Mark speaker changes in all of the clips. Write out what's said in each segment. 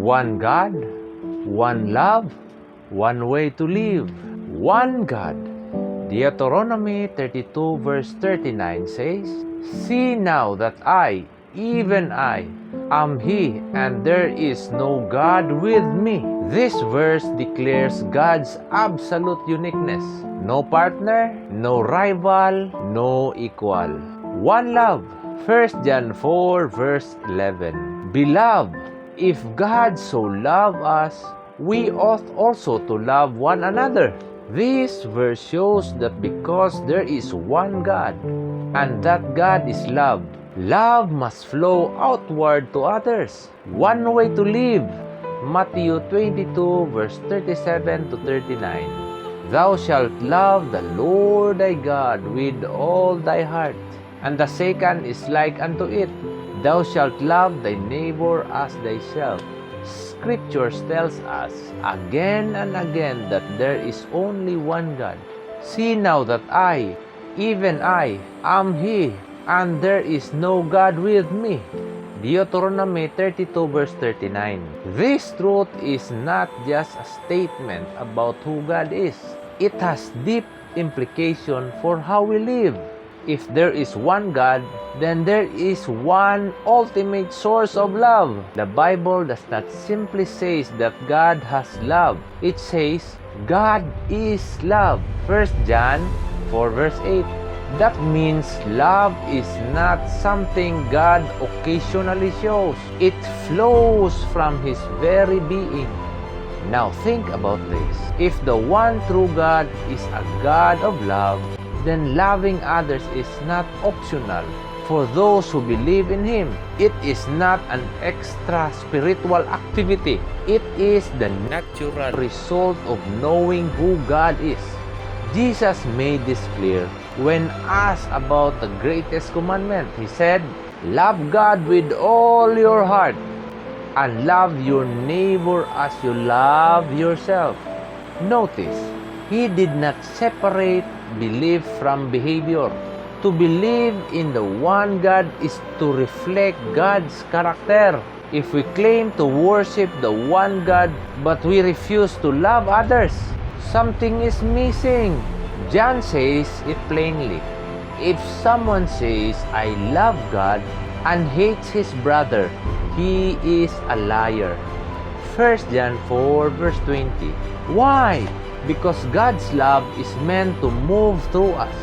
Speaker 1: One God, one love, one way to live, one God. Deuteronomy 32 verse 39 says, "See now that I, even I, am He, and there is no God with me." This verse declares God's absolute uniqueness. No partner, no rival, no equal. One love. 1 John 4 verse 11. Beloved, if God so loved us, we ought also to love one another. This verse shows that because there is one God, and that God is love, love must flow outward to others. One way to live. Matthew 22 verse 37 to 39. Thou shalt love the Lord thy God with all thy heart. And the second is like unto it, thou shalt love thy neighbor as thyself. Scriptures tells us again and again that there is only one God. See now that I, even I, am He, and there is no God with me. Deuteronomy 32 verse 39. This truth is not just a statement about who God is. It has deep implication for how we live. If there is one God, then there is one ultimate source of love. The Bible does not simply say that God has love. It says God is love. 1 John 4 verse 8. That means love is not something God occasionally shows. It flows from His very being. Now think about this. If the one true God is a God of love, then loving others is not optional for those who believe in Him. It is not an extra spiritual activity. It is the natural result of knowing who God is. Jesus made this clear when asked about the greatest commandment. He said, "Love God with all your heart and love your neighbor as you love yourself." Notice, He did not separate belief from behavior. To believe in the one God is to reflect God's character. If we claim to worship the one God but we refuse to love others, something is missing. John says it plainly. If someone says, "I love God," and hates his brother, he is a liar. 1 John 4 verse 20. Why? Because God's love is meant to move through us,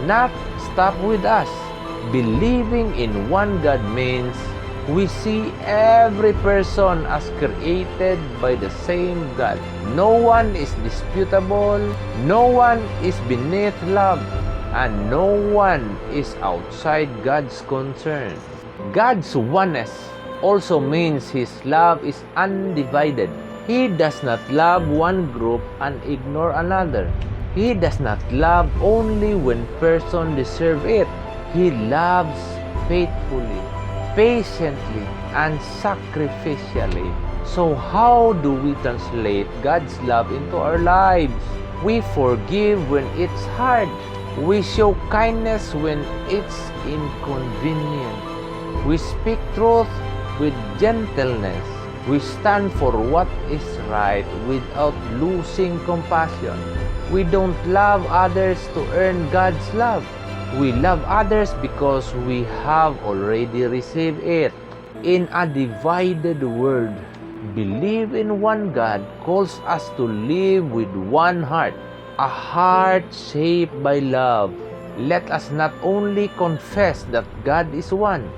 Speaker 1: not stop with us. Believing in one God means we see every person as created by the same God. No one is disputable, no one is beneath love, and no one is outside God's concern. God's oneness also means His love is undivided. He does not love one group and ignore another. He does not love only when person deserve it. He loves faithfully, patiently, and sacrificially. So how do we translate God's love into our lives? We forgive when it's hard. We show kindness when it's inconvenient. We speak truth with gentleness. We stand for what is right without losing compassion. We don't love others to earn God's love. We love others because we have already received it. In a divided world, believe in one God calls us to live with one heart, a heart shaped by love. Let us not only confess that God is one,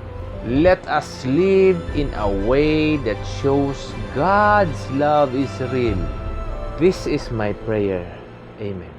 Speaker 1: let us live in a way that shows God's love is real. This is my prayer. Amen.